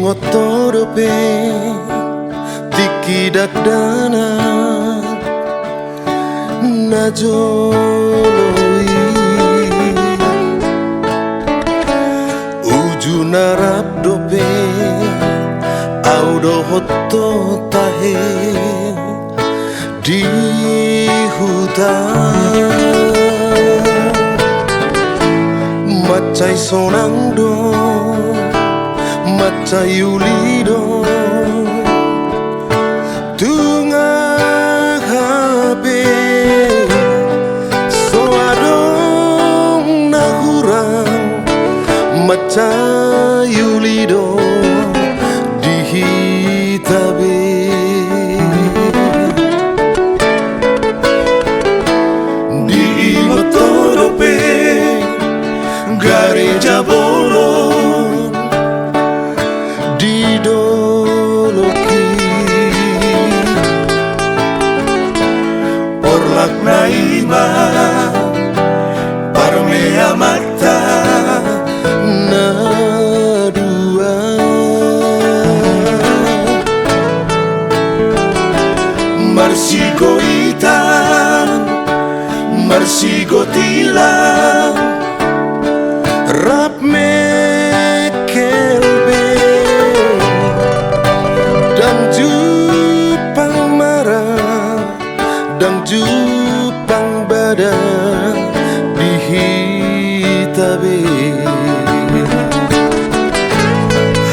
motorope tiki dakdana najoloi ujuna rabdope audo hotto tahe di hutan macai sonang do macai ulido tunga habe soadong nahurang macai ulido dihitabe di motorope gareja bolong di doloki porlak naima parmea mata na dua marsigo itan marsigo tilang rap mekelbe dan jupang marah dan jupang badan dihitabe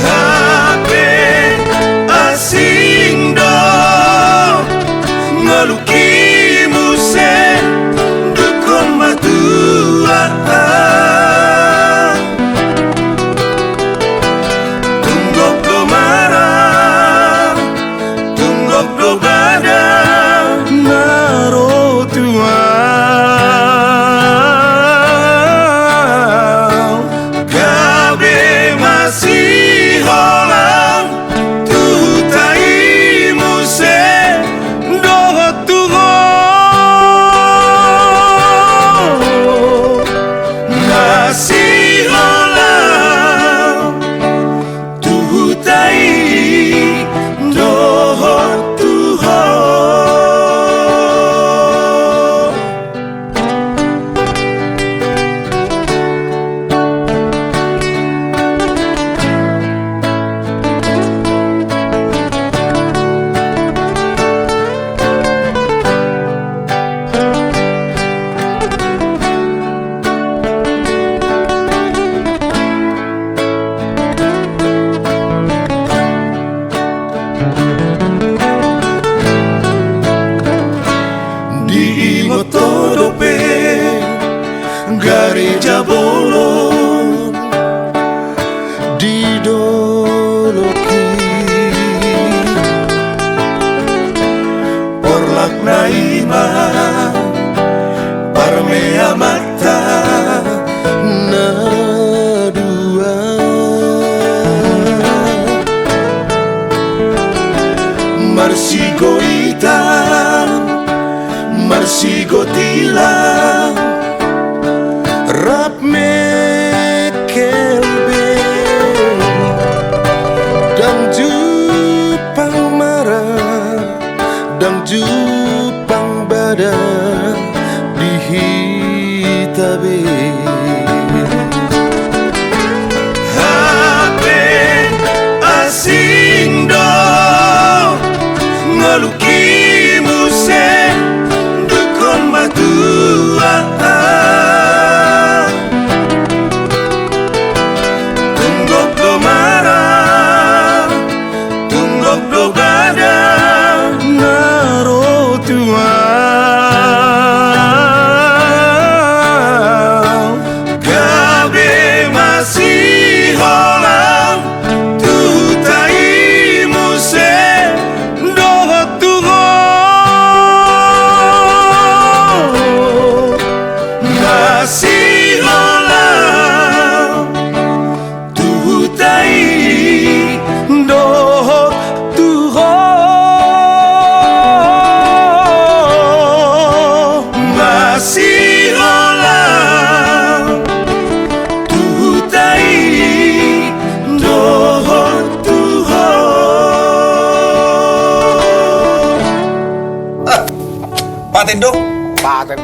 hape asing do ngaluki musen dukon matua motorope gareja bolong di doloki porlak naima parmea mata na dua marsigo itan marsigo tilang rap mekelbe dan jupang marah dan jupang badan dihitabe hape asing do ngaluki musen dukon matu tempatin dong. Paten.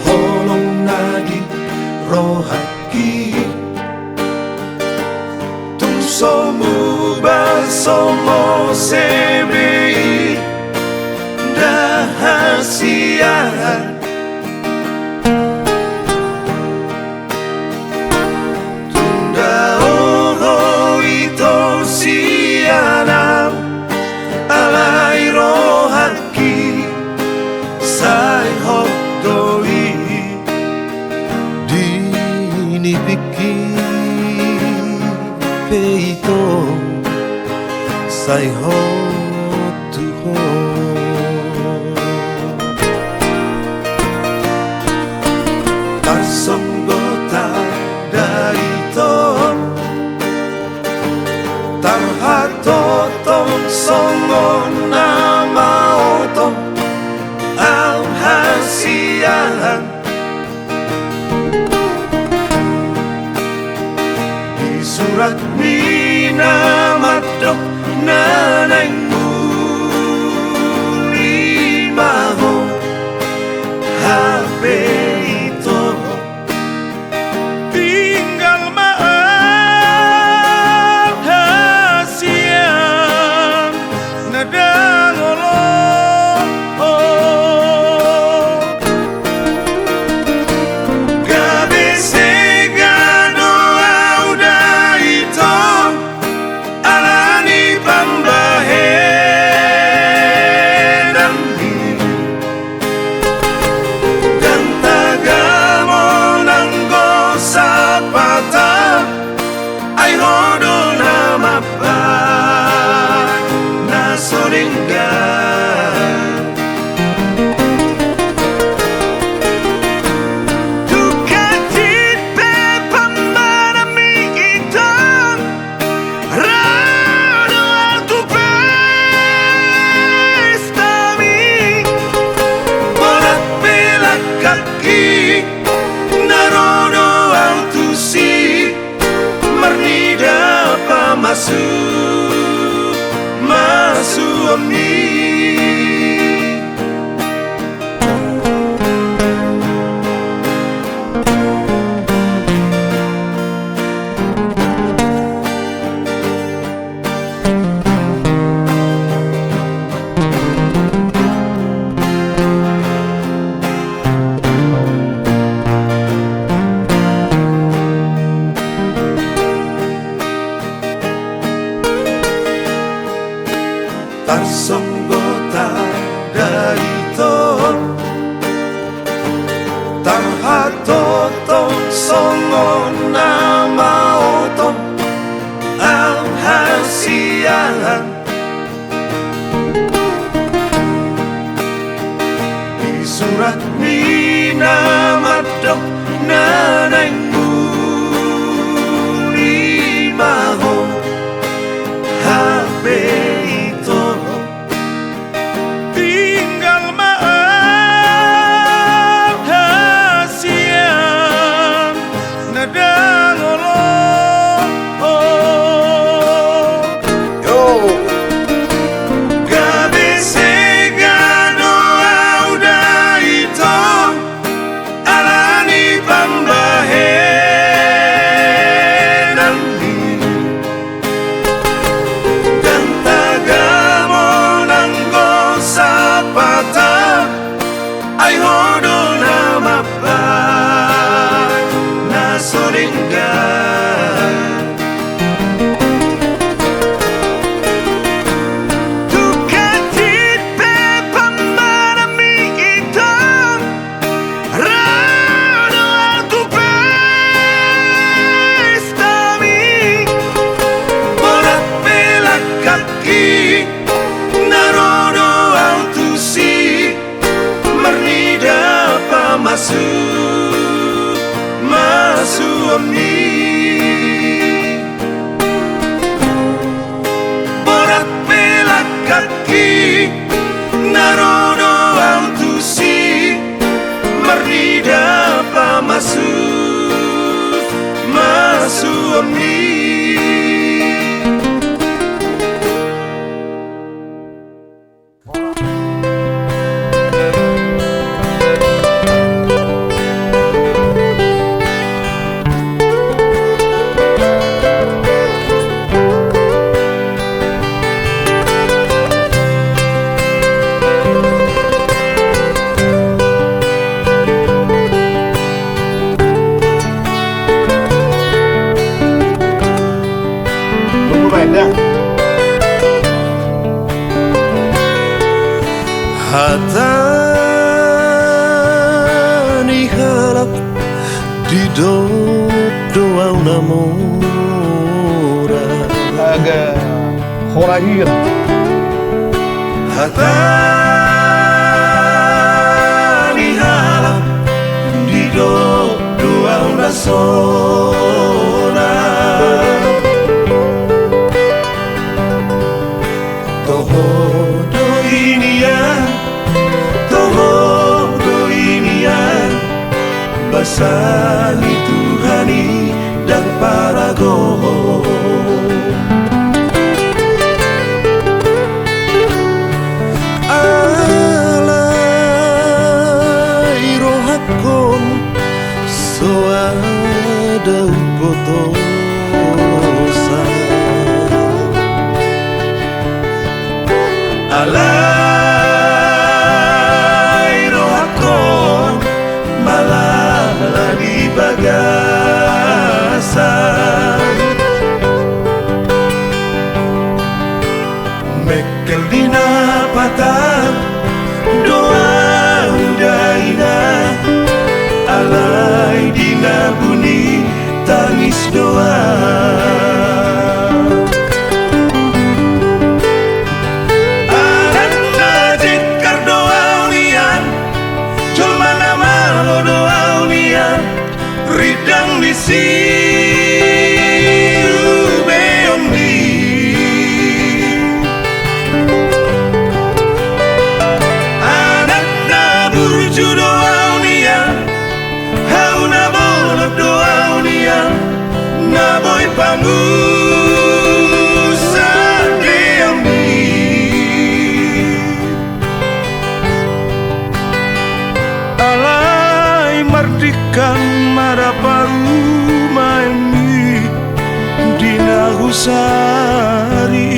Holong nadi rohaki tung somu basomo sebei dahasian tunda oho ito sianam alai rohaki sai hokdoi dinipiki peito sai ho tu ho tarsonggota daito tarhatotong songon nama otong al hasiahan surat minamadok nanay mulimaho habe ito tinggal maahasian nadangolo gabi segano auda ito alani pambaheran dan tagamo ng gosapata ay hodo na mapa na soringgan Dukatit pe pambarami itang rado alto pestami Bolat pelak kaki narodo alto si Marnida pa masu ami tarsonggota daito tarhatotong songon nama otong ang hasiahan di surat minamadok nanay mulimaho habe ito tinggal maahasian nadangolo Yo. hatani harap di doa namora agak horahir hatani harap di doa nasora toho do ini ya basani Tuhani dan para goh alai rohakon so ada botosa alai rohakon malah di bagasan mekel dina patah doa daina alai dina bunyi tangis doa ananda jekar doa unian cuma nama lo doa unian ridang di beomni ananda burju doa unian hauna bolok doa unian na boy pangusa deomni alai mardikan maraparu maemi dina husari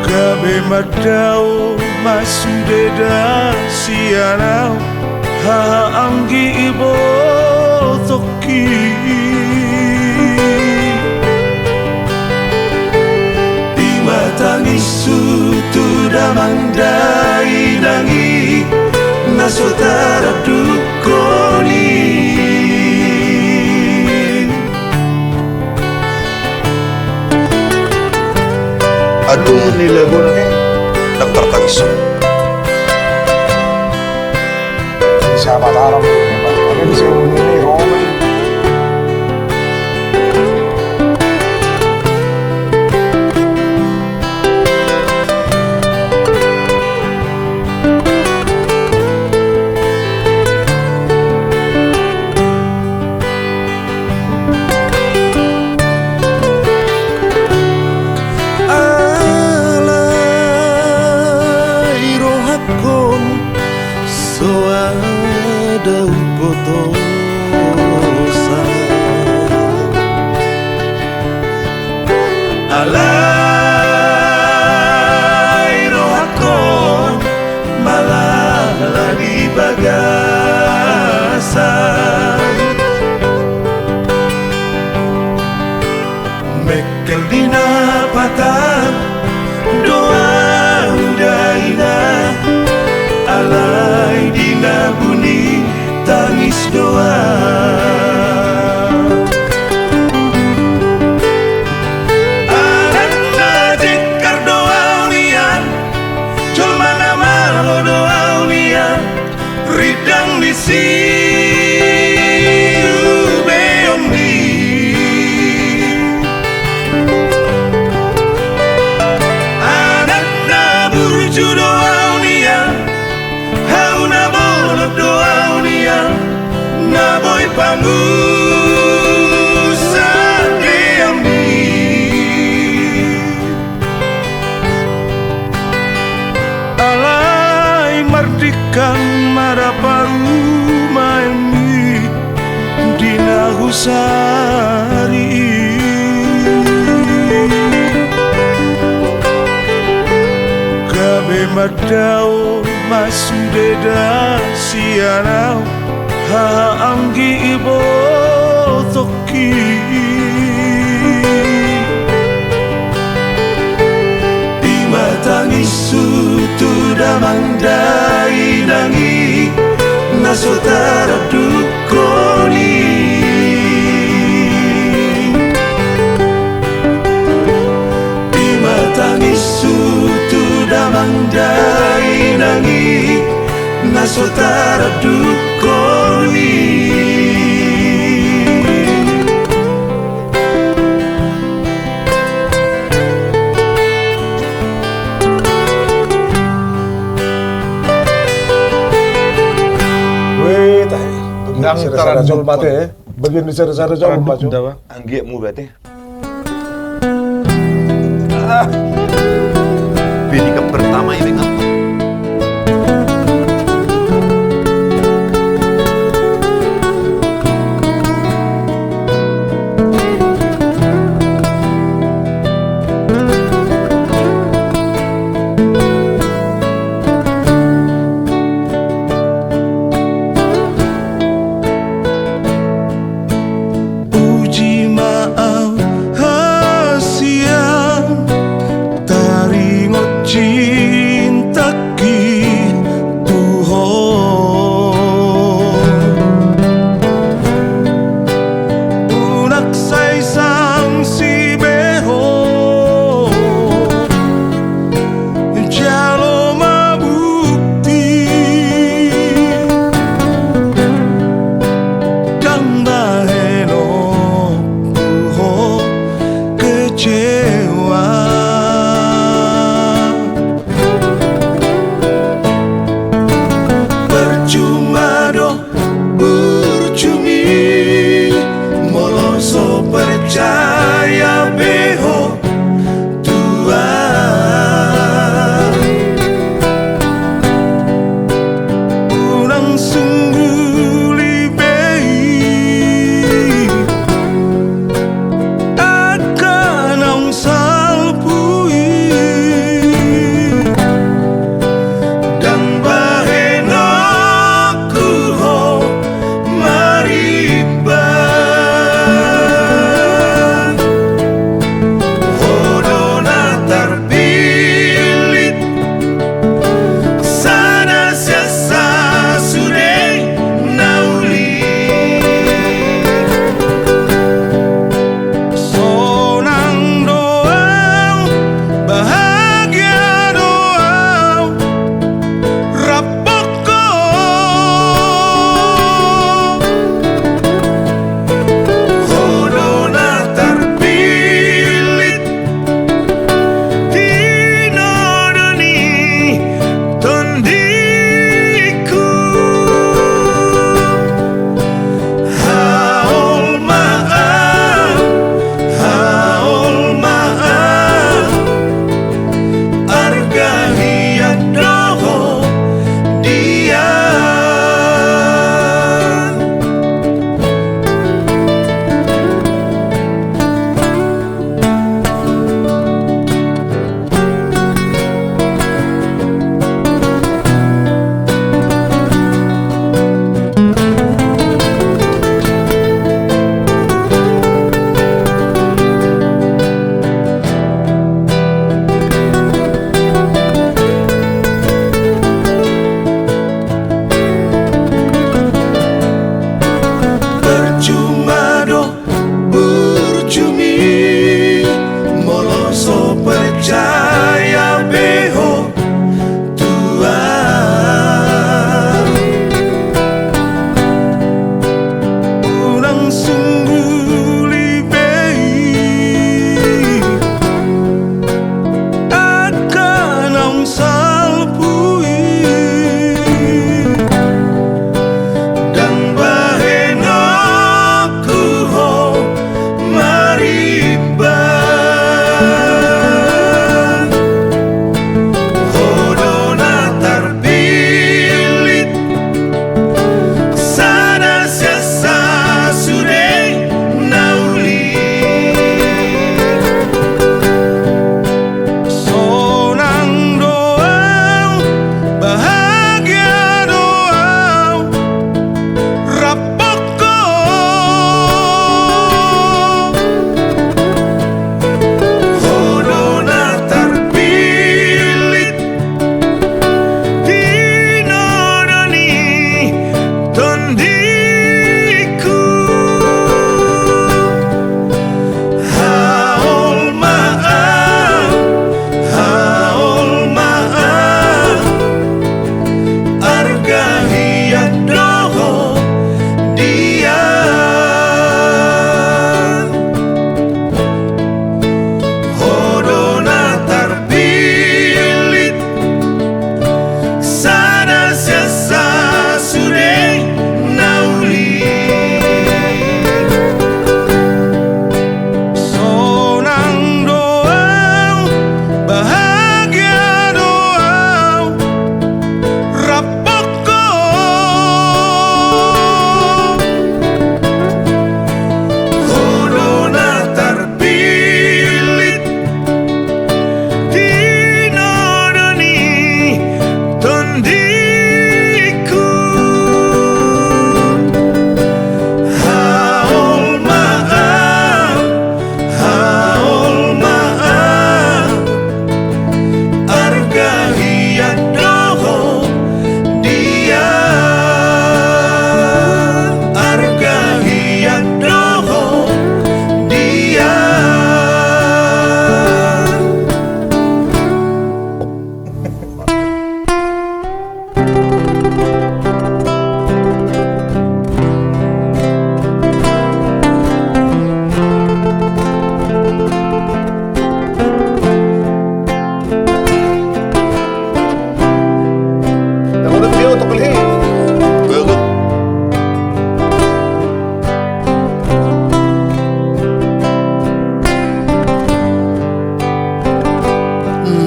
kabe madao masudeda sianau ha anggi ibo toki di matangis sutu damandai dangi nasotara dukoni aduh nilai gue daftar tangis sahabat Arab ini bisa ini Roman alai rohakon so ada botosa alai rohakon malah di bagasan mekel dina patah doa daina alai dina bunyi tangis doa ananda jekar doa unian cuma nama lo doa unian ridang di beomni ananda burju doa unian hauna bolok doa unian na boy pangusa deambi alai mardikan maraparu maemi dina husari kabe madao masudeda sianau ha anggi ibo toki nasotara dukoni Imatangi sutu damandai nangi nasotara dukoni Nang Sara jol mate, bagian di sara jol baca. Anggiak mu berarti. Bini ke pertama ini kan. Cinta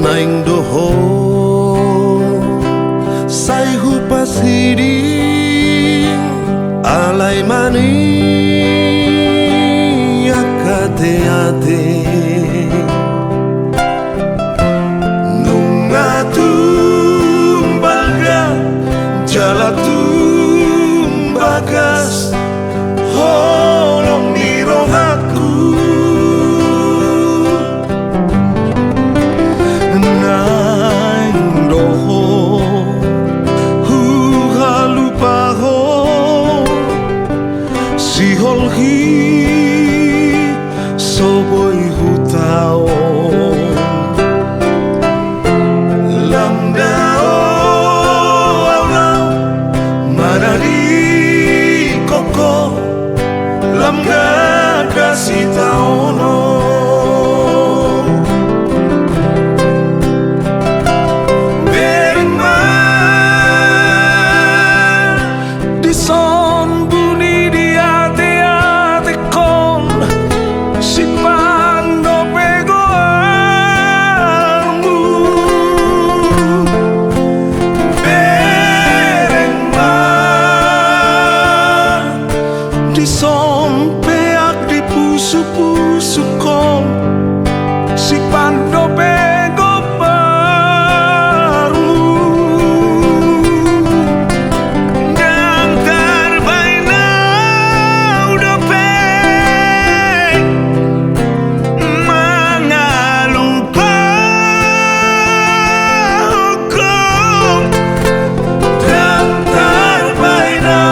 naing doho sai hupas hiding alai mani akate-ate nunga tumbalga jala tumbagas holong di rohaku naing doho huhalupaho si holhi soboy hutao lamdao aulao manari koko lamga kasih taono berma di son buni di ate kon si pando pego armu berma di son peak di pusu-pusu kon si pando pego baru dan terbaina udah peng mengalupa hukum dan terbaina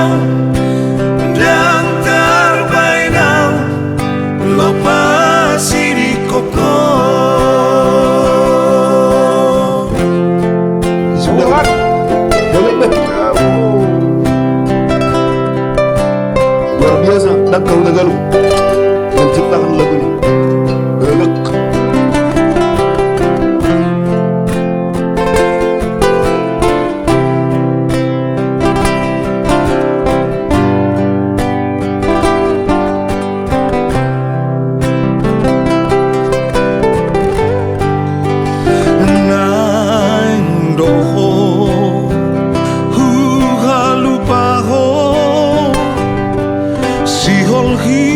lepas di koko Sudah. Boleh deh. Luar biasa, Dakau Dagalu menciptakan lagu ini. Belek. naing doho huhalupaho si holhi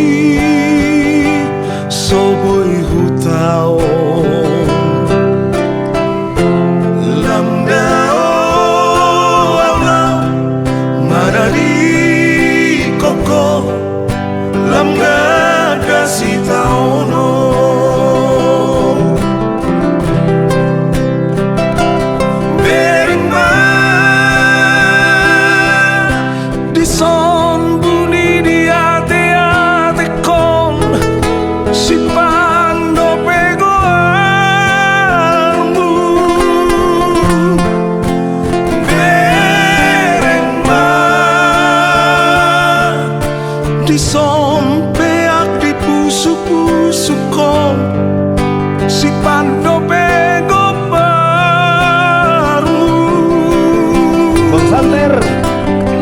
soboy hutao lamdao aulao manari koko lamga kasih taono berma di son buni di ate kon si pando pego armu berma di son peak di pusu-pusu kon si pando pego baru Bang Santer.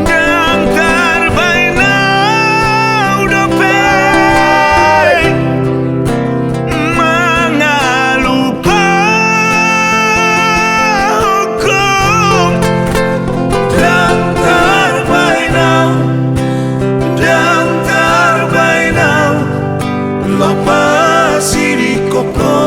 dan terbaina udah peng mengalupa hukum dan terbaina lepas di koko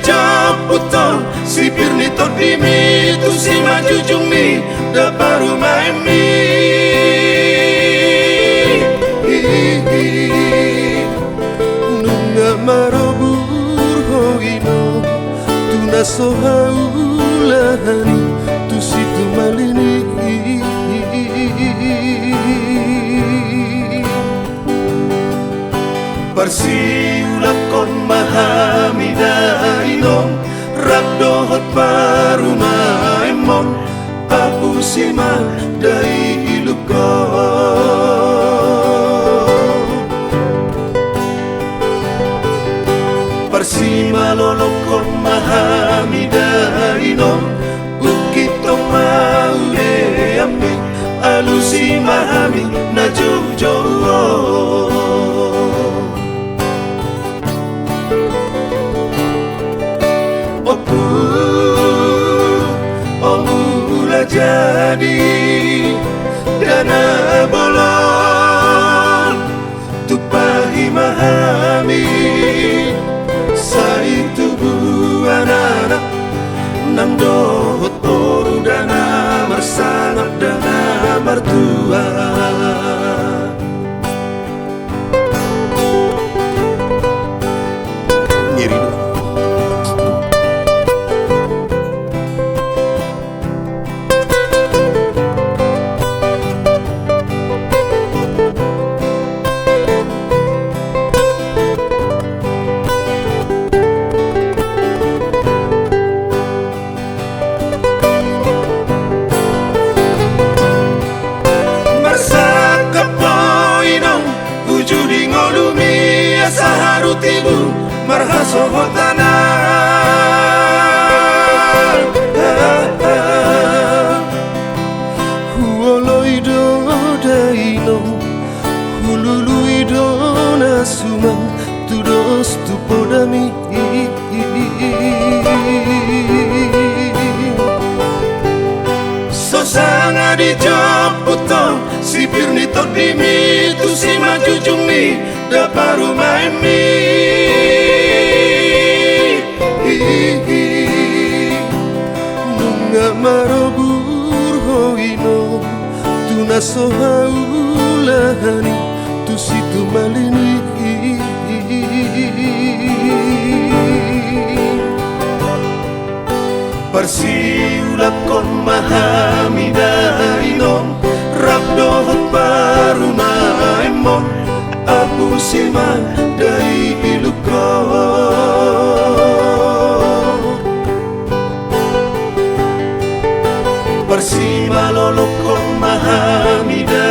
joputo sipir ni tot dimi tu si majujung ni da baru maemi nunga marobur hoino tuna sohaulahani tu situ malini Parsiulak kon mahamida inom Rabdohot parumaimon Apu sima dai iluko Parsima lolokon mahamida inom Ukitong maude ami Alusi mahami na jojo jadi dana bolon tupahi mahami sai tubuh anak nang dohot oru dana marsangat dana mertua nyeri tibu marhaso hotana huoloido daino hululuido nasumang tudos tupodami sosanga di joputo sipir ni tot dimi tu si majujung ni da baru maemi nunga marobur hoino tuna sohaulahani tu situ malini Parsiulak kon mahamida inom Rabdohot parumaimon Apu sima dai iluko Parsima lolokon mahamida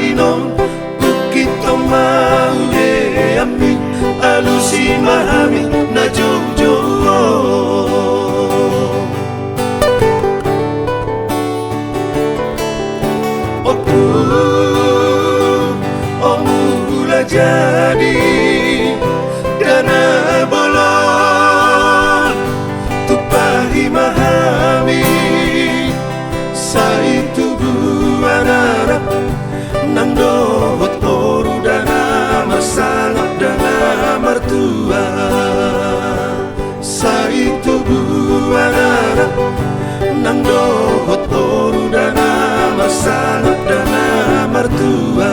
inom Ukitong maude ami Alusi mahami na jojo jadi dana bolon tupahi mahami sai tubuh anak nang dohot oru dana masangat dana mertua sai tubuh anak nang dohot oru dana masangat dana mertua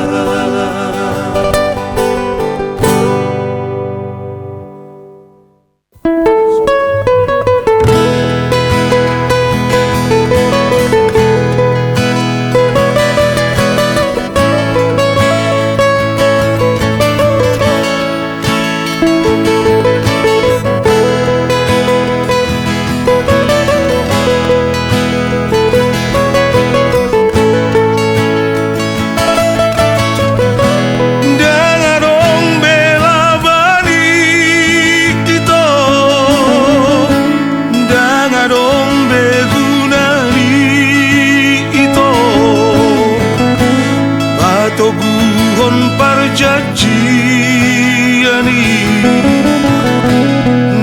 toguhon parjanjiani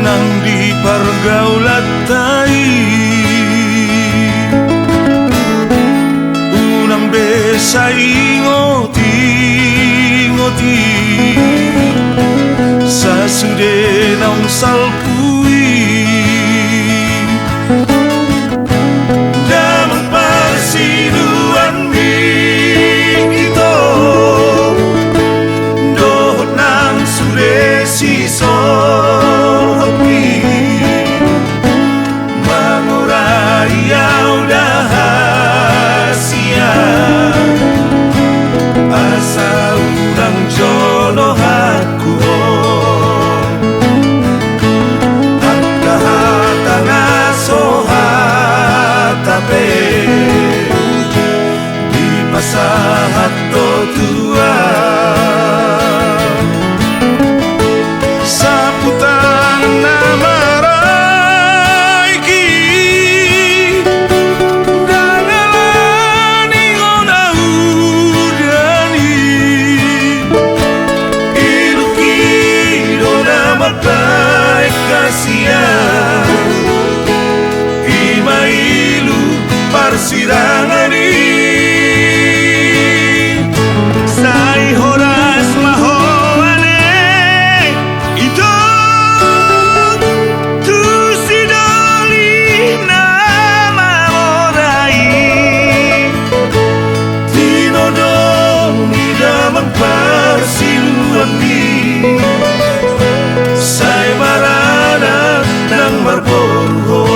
nang di pargaulatai unang besai ngoti sasude naung salpui parsirangani sai horas mahoane ito tu sidoli nama morai tinodong idamang parsiluani sai marana ng Marborgo.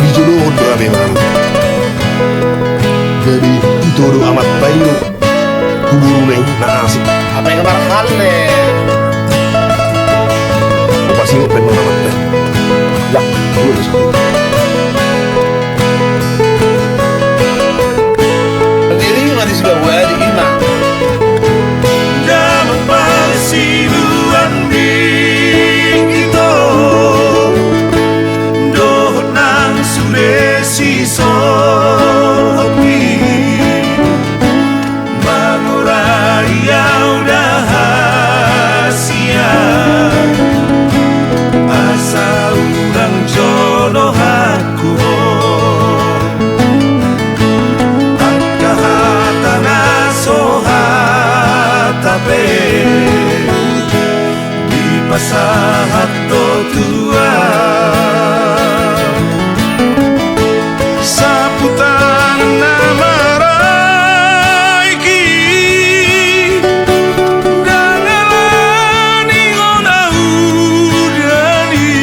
Dijodohkan berame man. Jadi dituduh amat bayu kuburu neng naasik. Apa yang marhal nih? Pasti ngopen man amat teh. Ya, dulu sekali. Sendiri nggak disuruh gue di Ima. Damang parsiluan ito dohot ng Sulesi Sopi magurayaw dahasia asal ng jono aku at kahatana sohatape di pasahat to tua sa putang na maraiki dangalani ngona udani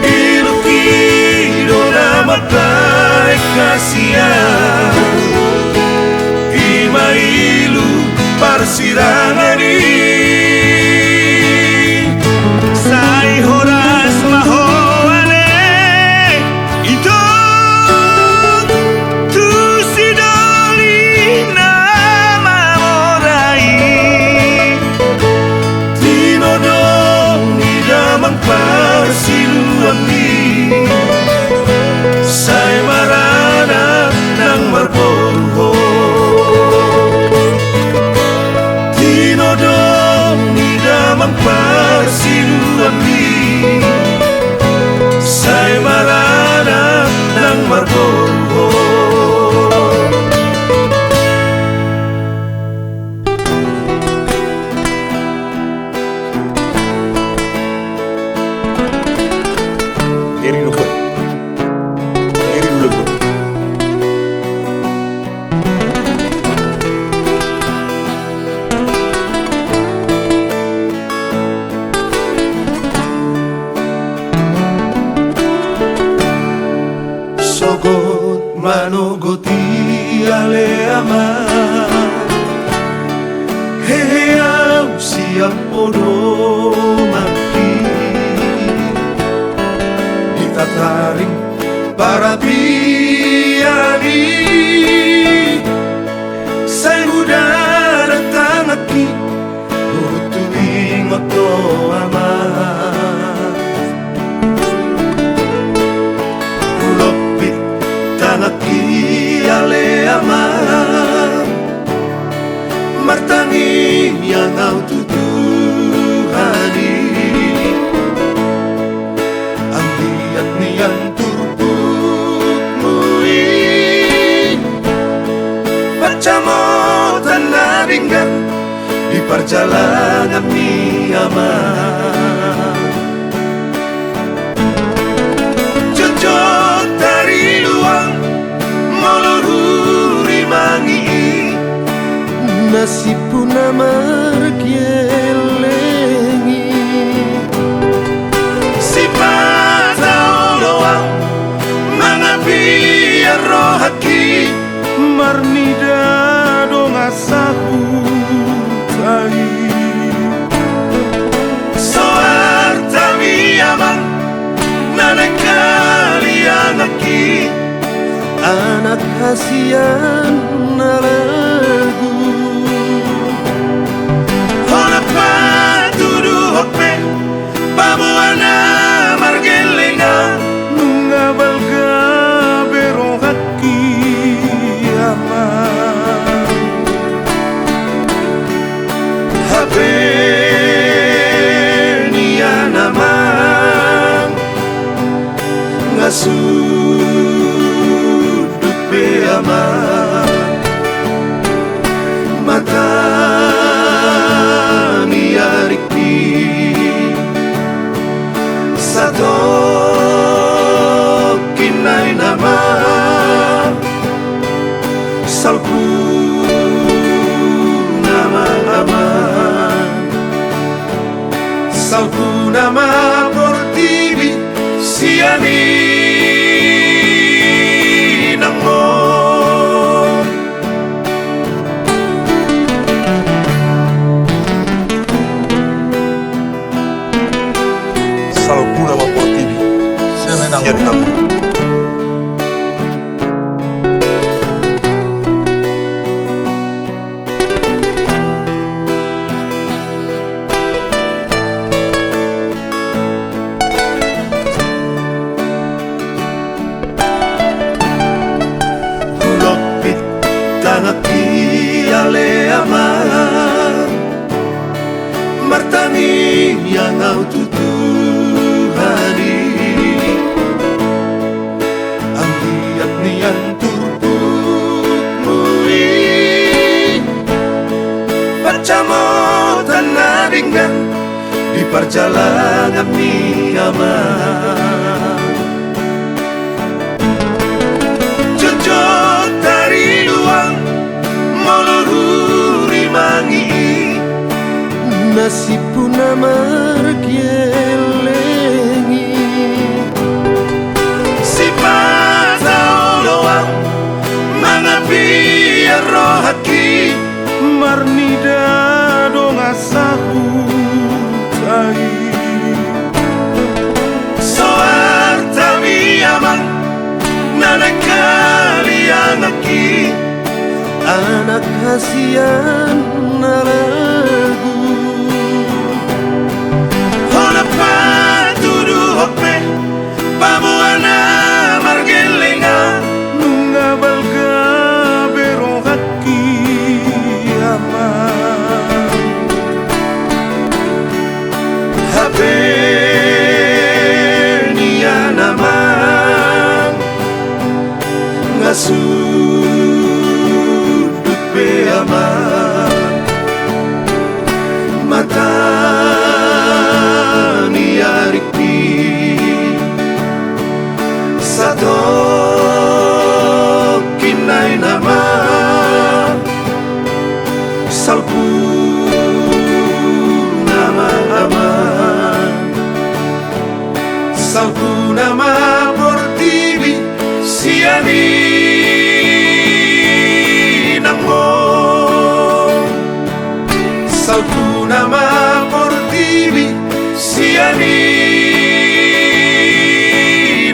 ilukido na matay kasiyan imailu parsirangani sai horas mahoane ito tu sidoli nama morai tinodong idamang parsiluani sai marana ng Marborgo. Tinodong idamang parsiluani sai marana ng Marborgo. Iri lupa. Iri lupa. Sogot manogoti ale ama heheau siap podo mati ditataring para piani say muda datang aki utuing oto ama lopit tanaki ale ama martangi yang au tutuhani ambiat niang turput mui baca motan naringgan di perjalanan mi ama jojot dari luang moloruri mangi nasib puna markielengi si pataoloang mga biar rohaki marmida dong asahu tai soar tami amang nanakali anaki anak kasihan naragu hola patudu hope babuana margelenga nunga balga berohaki ama habe mata miariki satu kinai nama salku nama salku nama portibi siani namo Salku nama portibi siani namo. Tanaki ale amar martani yang au tutuhani ambiak nian turpuk mui pacamo tanaringan di perjalanan ni amar jojot dari luang molururi mangi nasib puna margelengi si mata oloang mangapi rohaki marnida dong asahu tai soar tami amang nana kalian aki anak kasihan naragu hola patudu hope pamuana margelenga nunga balga berohaki ama habe niya naman ngasu mata miariki satu kinai nama salku nama salku nama portibi siani salku nama portibi siani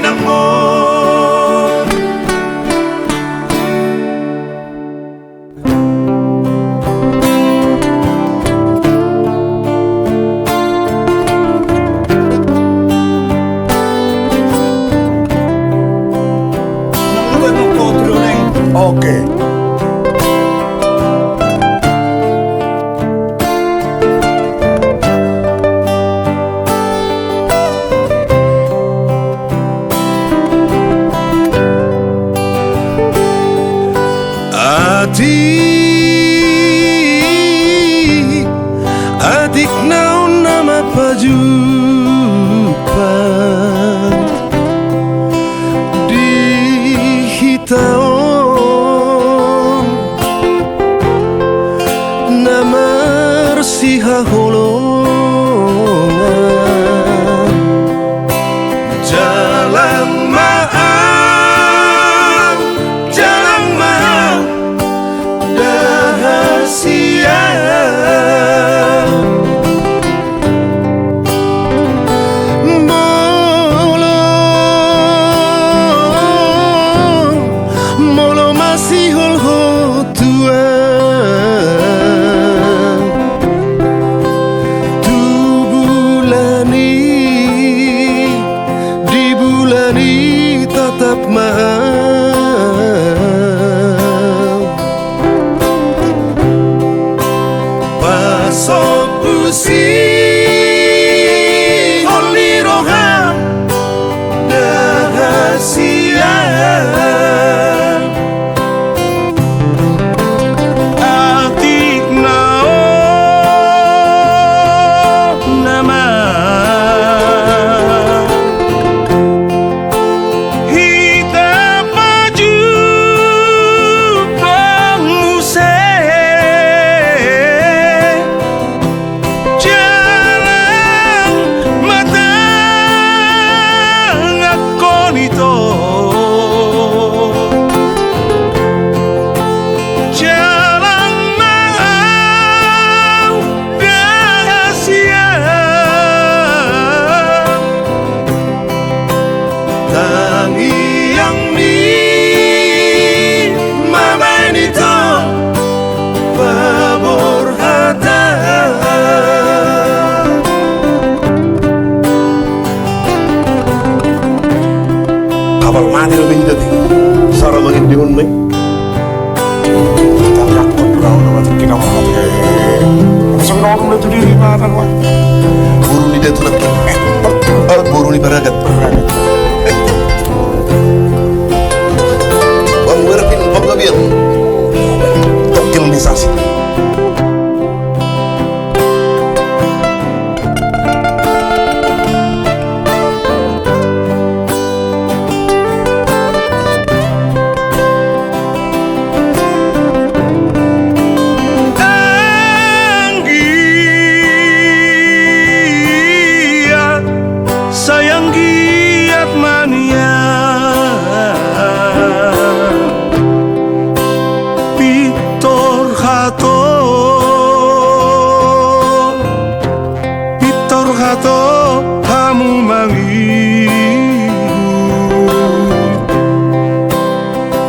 namo. Oke. Adik naon nama pajupan di hitaon nama resiha holongan jalan maaf baragat. Bang werpin bang gabian. Terkolonisasi. Sayang giat mania Pitor hato hamu mangidu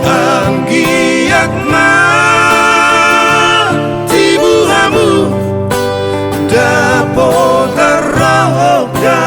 Anggiat ma tibu hamu dapotar roga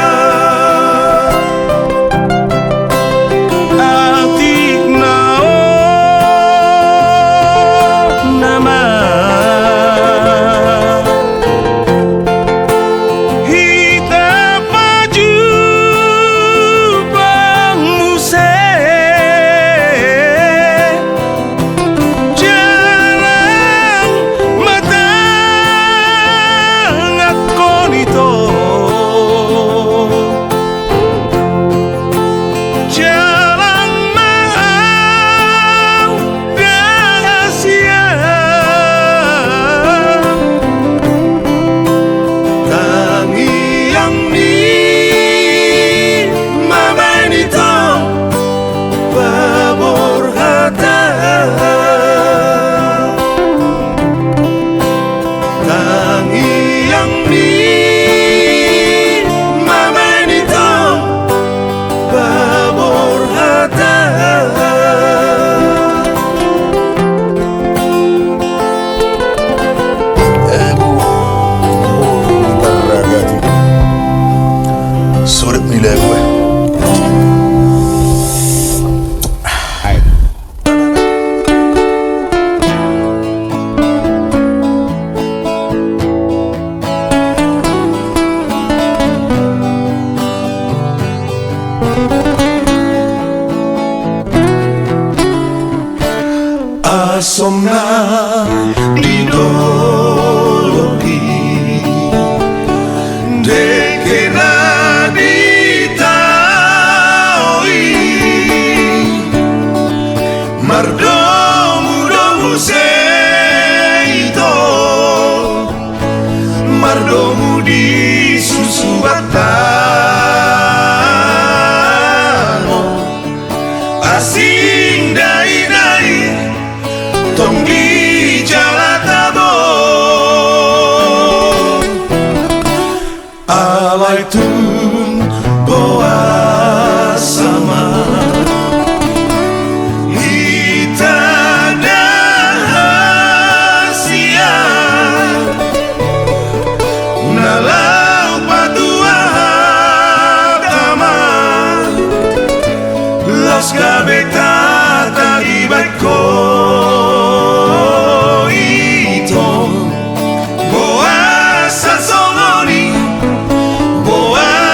Surat nilai gue. Asomna didologi dekena ditaoi mardomu domu seito mardomu di susu batano asing dai-dai tonggi jalatabo alaitun boa sama hita dahasia nalau patua tama los gabeta tagibaiko Boa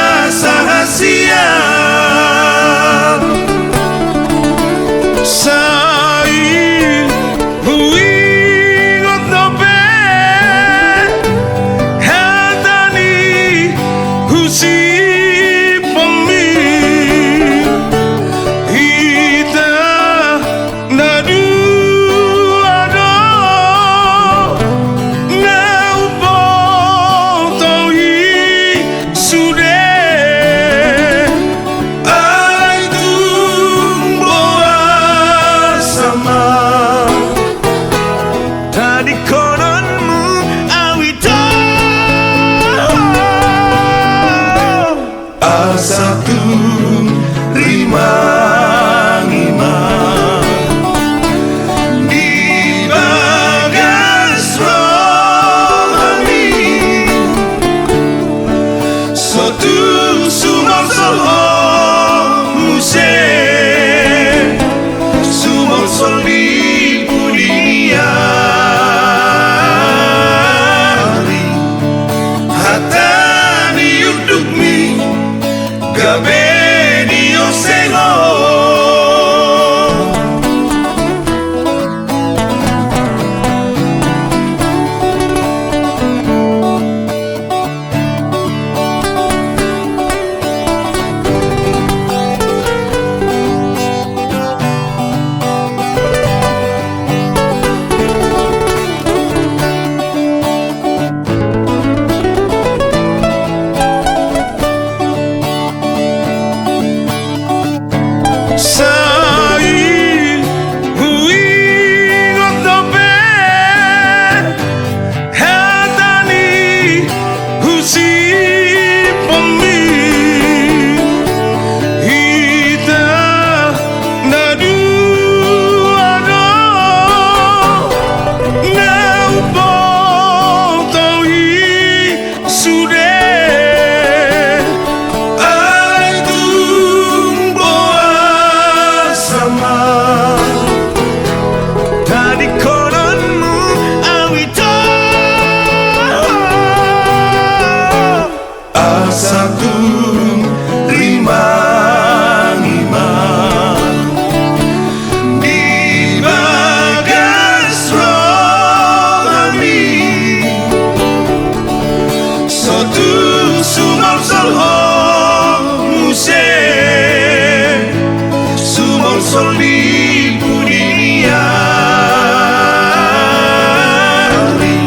Ari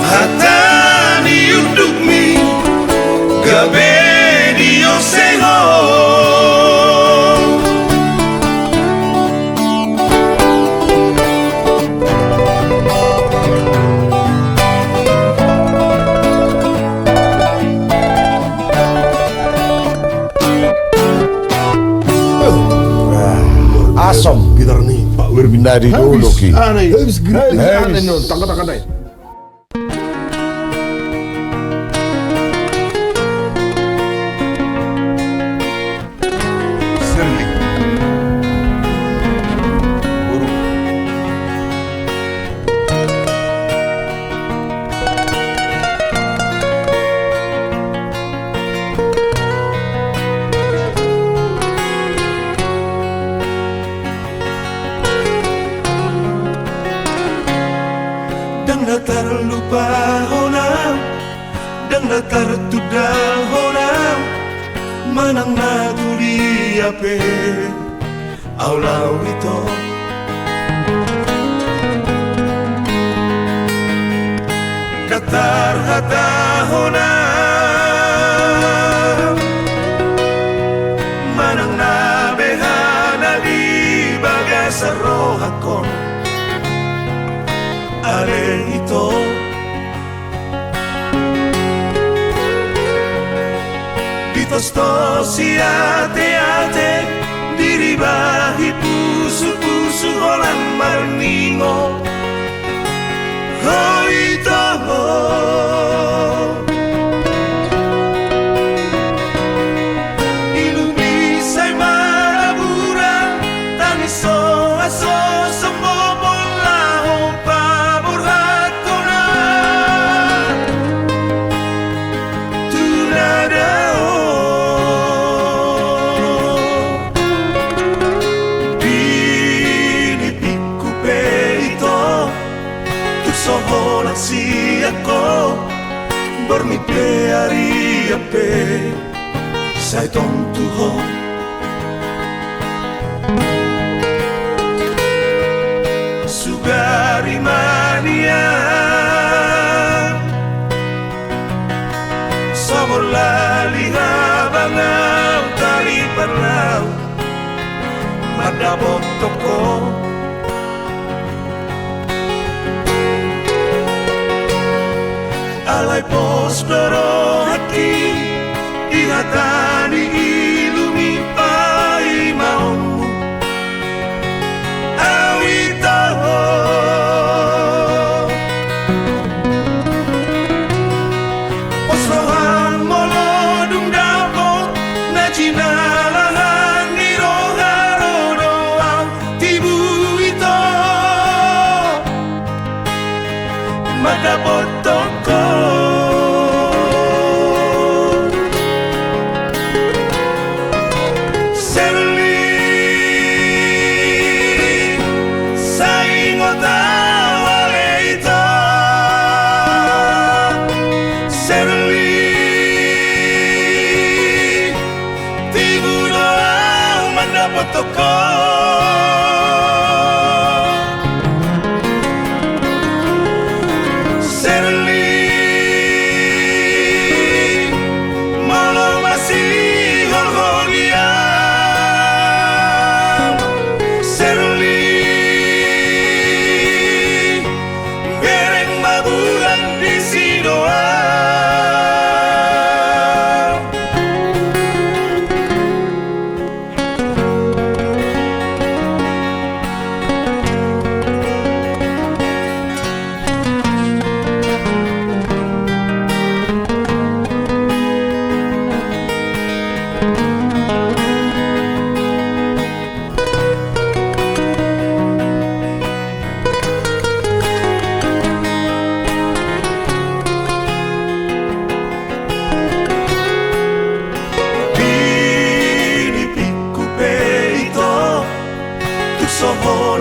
hatani udukmi gabe dio seho. Asom. Gitar nih Pak Wirbindari dulu ki. Habis gede. Aneh nih, tangkat-tangkat aja. Serlik buruk dan datar lupa honam dan datar tudal honam manang naguli ape aulau ito datar hata honam manang nabehana di bagasaro hakon ale ito Tosto si ate-ate diribahi pusu-pusu holan marningo Hoito Ilumisay marabura Taniso aso sambobol lahong paborhat ko na Tunadao Soholan si ako Bermipe ari ape Sa itong tuho Sugari mania Sabor lali habang ang tali parlaw Madabot toko Alay pospero hati Ihatani ilumi pai mau Awita Posrohan molodung dapot Na jinalahan ni roharo ang tibu ito Madapot toko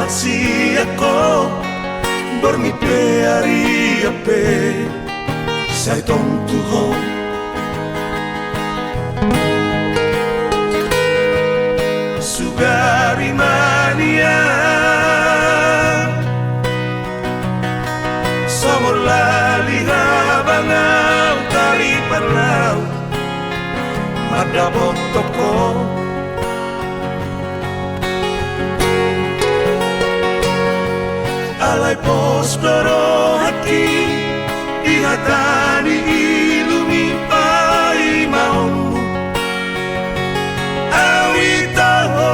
si ako Bermipe ari ape Sa itong tuho Sugari mania madapot toko. Alay pos doro hati ihatani ilumi pai maomu awitaho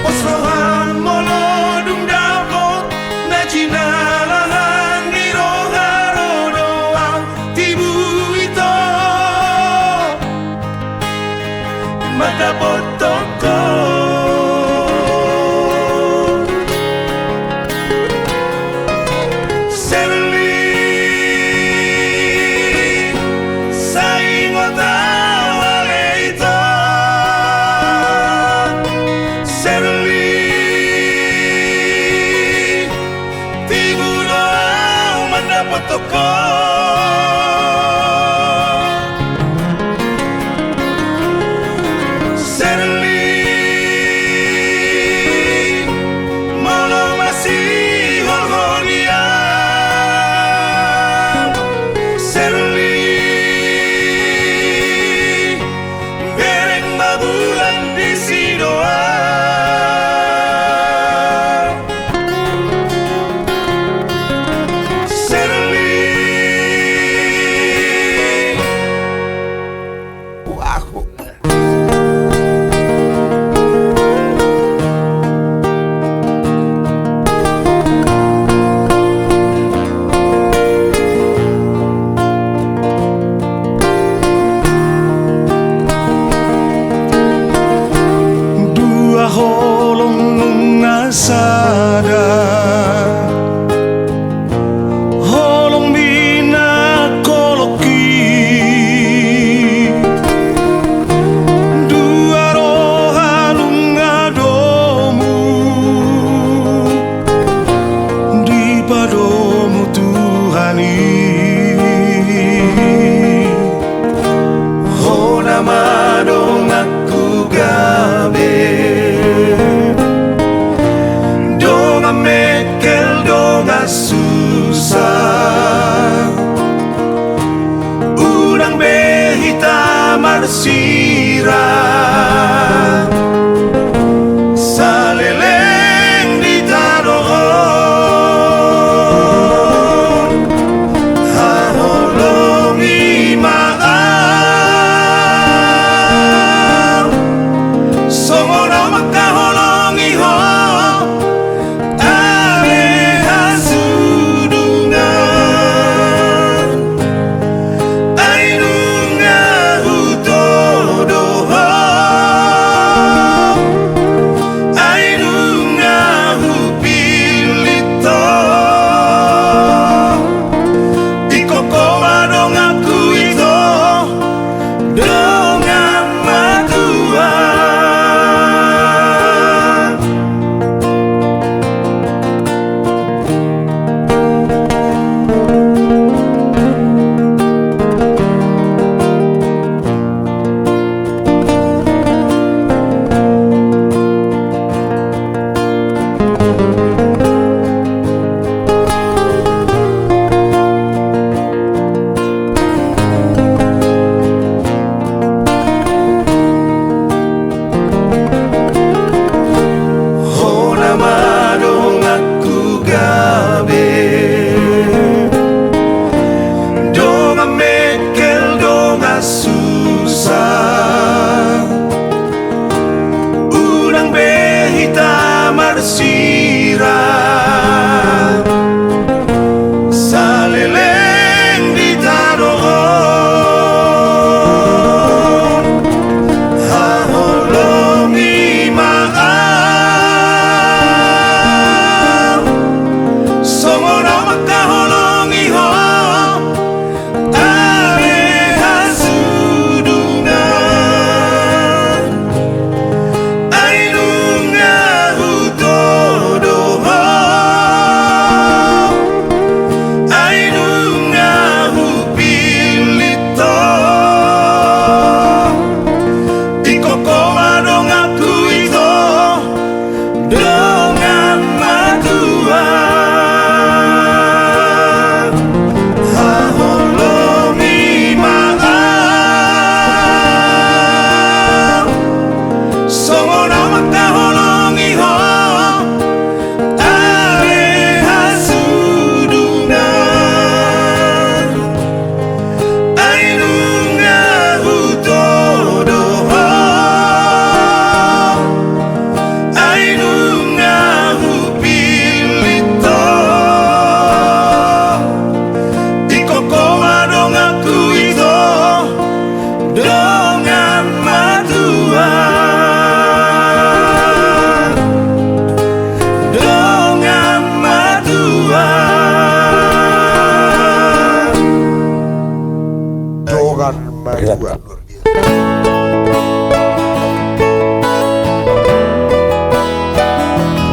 posrohan molo dung dapot na jinalahan di roharo doang tibu ito madapot toko. Toko Serli Molo masih horhonia Serli Bereng babulan di sidoa. Holong nunga sada holong bina koloki dua roha nunga domu di padomu Tuhani hona madong aku gabe mekel donga susah udang behita marsira saleleng di tarohon haholongi maaf songono makaholongi ho Ainunga hutodo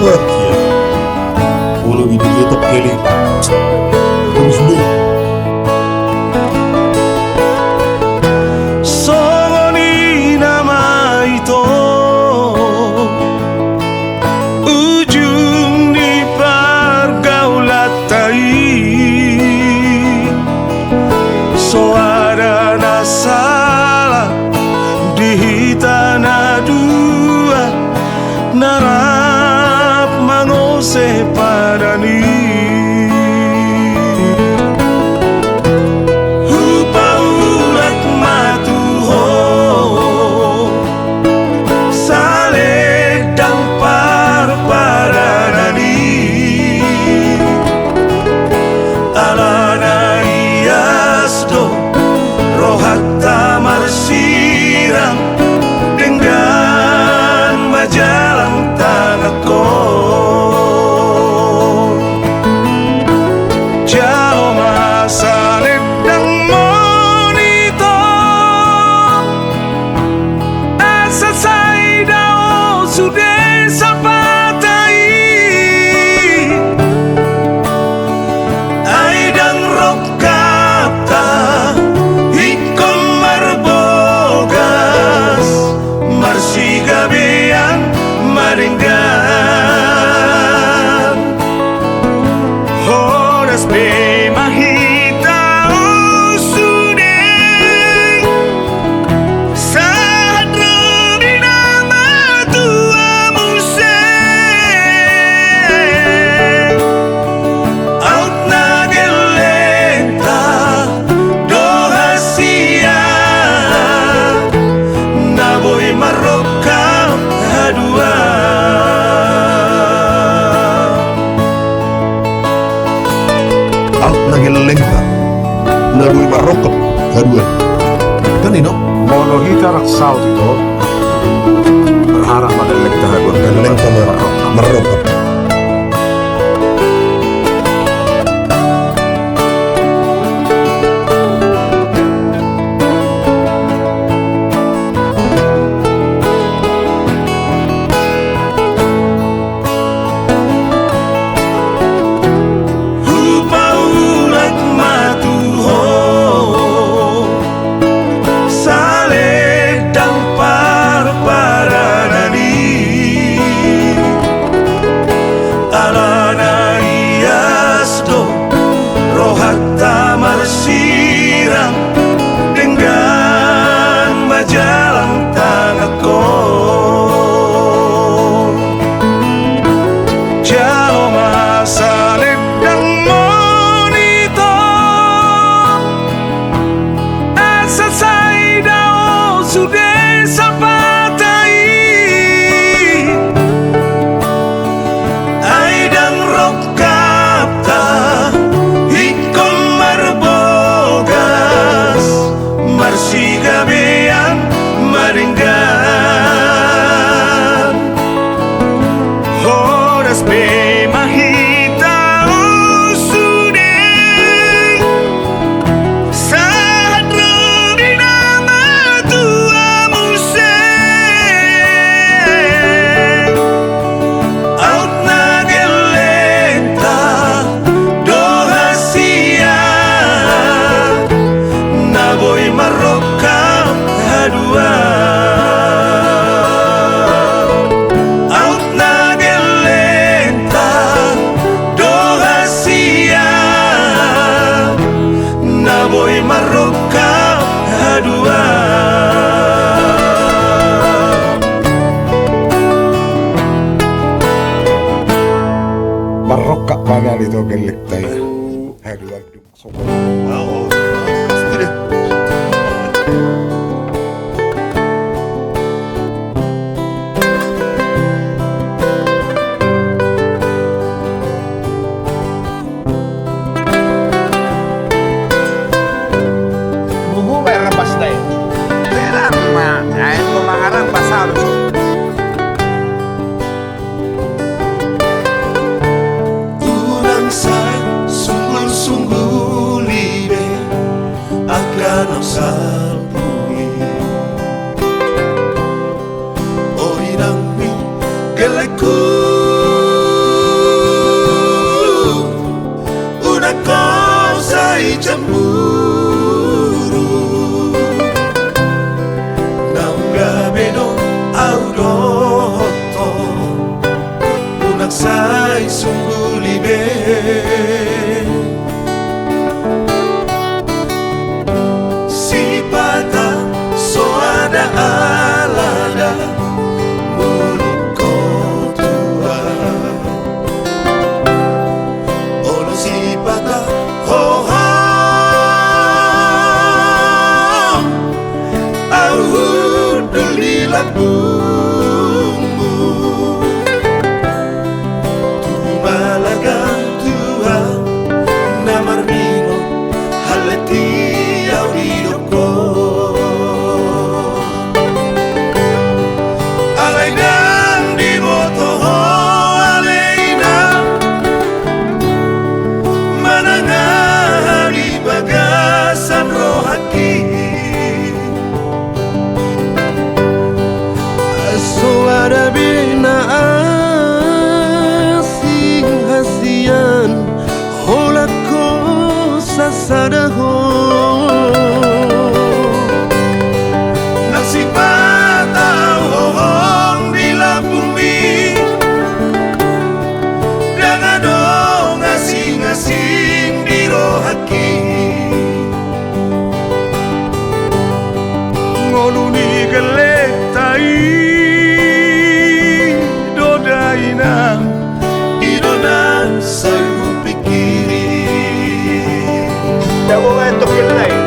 Wah, iya. Ulu ini dia top kali. Terus dulu. Songoni nama itu ujung di pergaulatai suara nasala di tanah dua narap mangose padani upaulat matuho saledang parparanani alana iasdo rohatta marsirang dengan majalang tanahku jauh masa ledang monito asa saidao sudah sapatai aidang rokata ikon marbogas marsigabean maringgan horas be mahita usudeng saat robina matua museng out nagelenta dohasia naboy maroka hadua Alt nagilengta. Nabuy marokap. Haduan. Kanino? Monohita raksao itu berharap pada lekta haduan Nagilengta marokap. upaulat matuho saledang parparanani alana iasdo rohatta marsirang dengan majalang tanahku jauh masa ledang monito asa saidao sudah sapatai aidang rokapta ikon marbogas marsigabean maringgan horas be mahita usudeng saat robina matua museng out nagelenta dohasia naboy maroka hadua out nagelenta dohasia naboy maroka hadua Marokka pada itu gelekta haduan Oh, pasti deh. Buhu merah pas deh. Merah mah, ay kumangarang pasado. Unang say sungguh-sungguh libe akan ang salpui o inang mi gelekku mulutku tua. Ono si patah oh au duli lambungmu tumalagang tua namar mino haleti au ridoko alaidan di moto aleina manangah di bagasan rohaki suara bina asing hasian holako sasadaho nasi patah hohong di bumi dan adong asing-asing di rohaki ngoluni gelek tai dodaina idonan sayu pikiri Jago ngantuk kita na eh.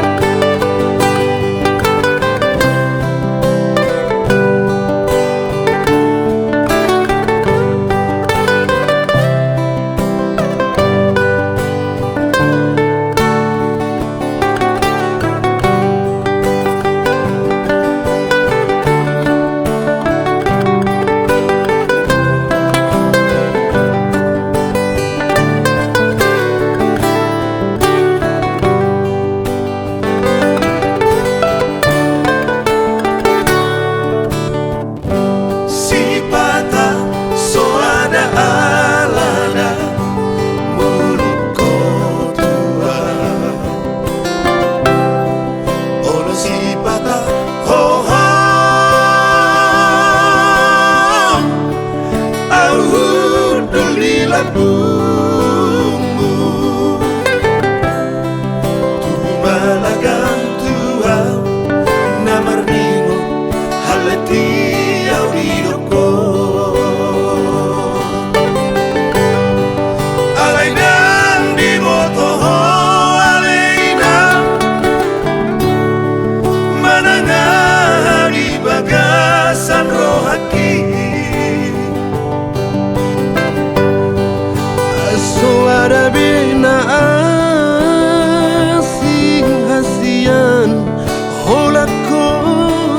si patah soada alada mulutku tua. Ono si patah oh au duli lambungmu tumalagang tua namar mino haleti au ridoko alaidan di moto aleina manangah di bagasan rohaki suara bina asing hasian holako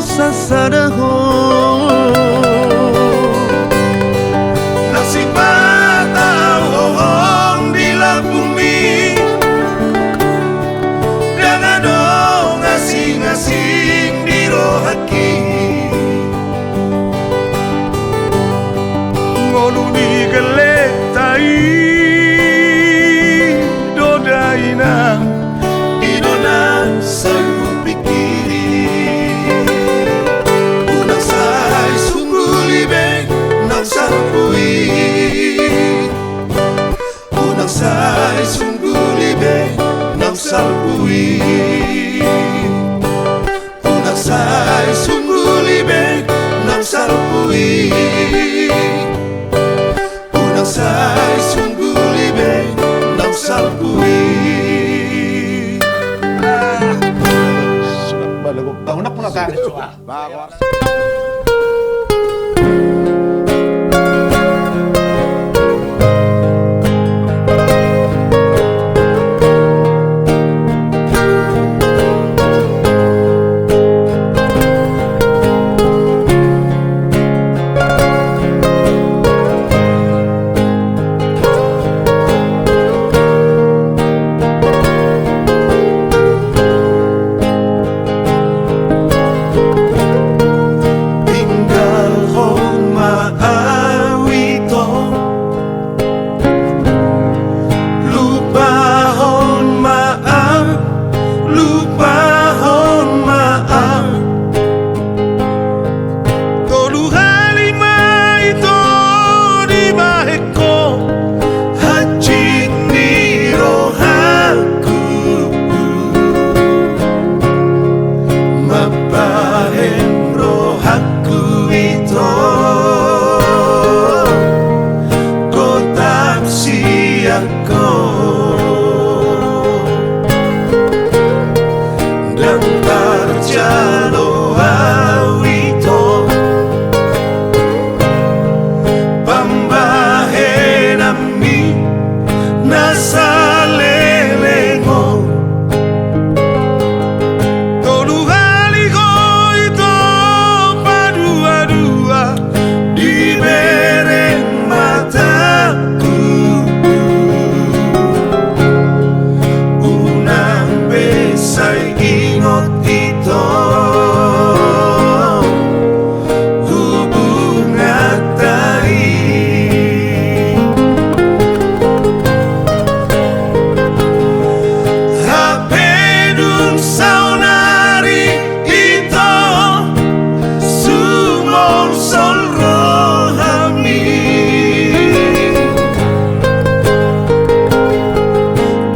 sasadaho nasi patah hohong di bumi dan adong asing-asing di rohaki ngoluni gelek tai dodaina idonan sayu pikiri unang say sungguh libeng nang salpui unang say sungguh libeng nang salpui unang say sungguh libeng nang salpui unang say sungguh libeng nang salpui. Bangunak mo na ka. sol rohani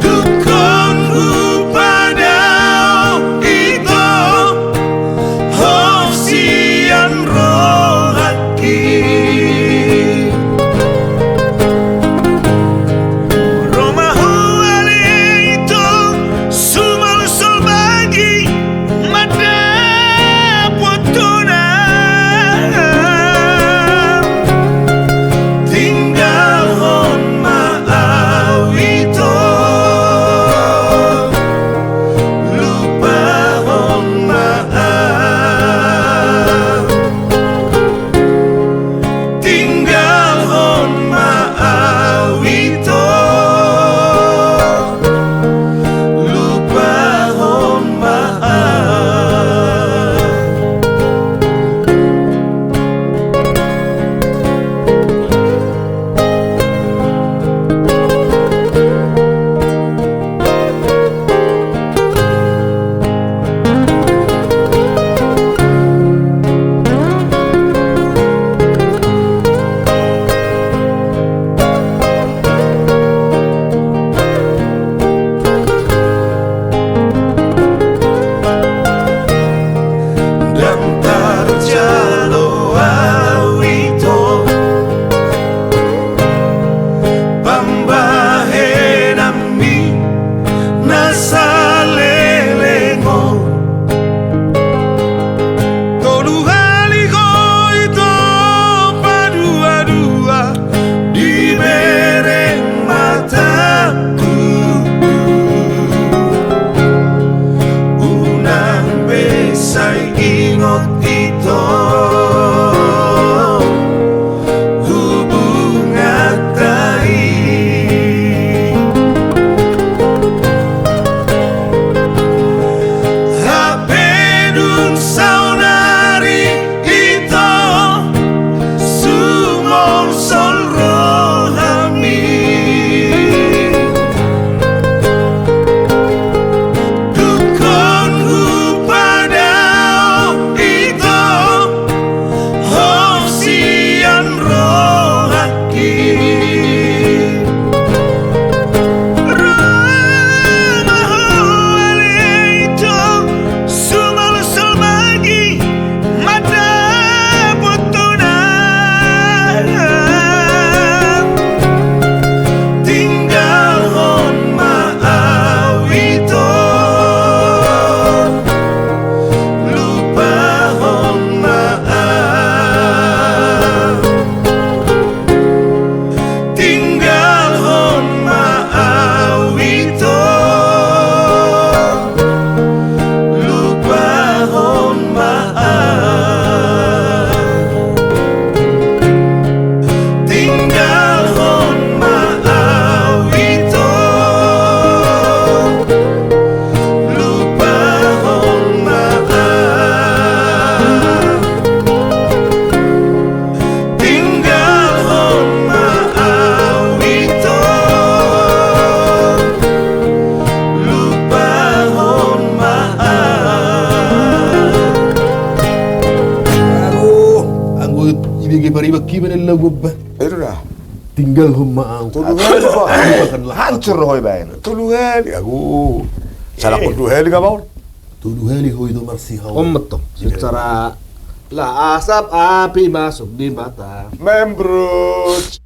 dukun upadao ito hosian rohaki romahu alito sumal sol bagi mada potona tinggal hon maawito lupa hon maaf tinggal hon maawito lupa hon maaf dan tarjalo awito pambahe nami nasalelengo tolu haligo ito padua-dua di bereng mataku unang besay ingot ito hubungan tayo hapedun saunari ito sumol sol rohami dukun upadao ito hosian rohaki romahu alito sumal sol bagi mada potona tinggal hon maawito lupa hon maaf tinggal hon maawito lupa hon maaf tinggal hon maawito lupa hon maaf tinggal hon maawito lupa hon maaf Aku ibigay paribag kiman ang lagwab ba? Itu dah. Tinggal humaang. Tuluheli pak. Lupakanlah Hancur hoy bain. Tuluheli aku. Salah ko tuluheli ka ba? Tuluheli ho ito marsihaw. Umat to. Secara lah asap api masuk di mata. Membrus.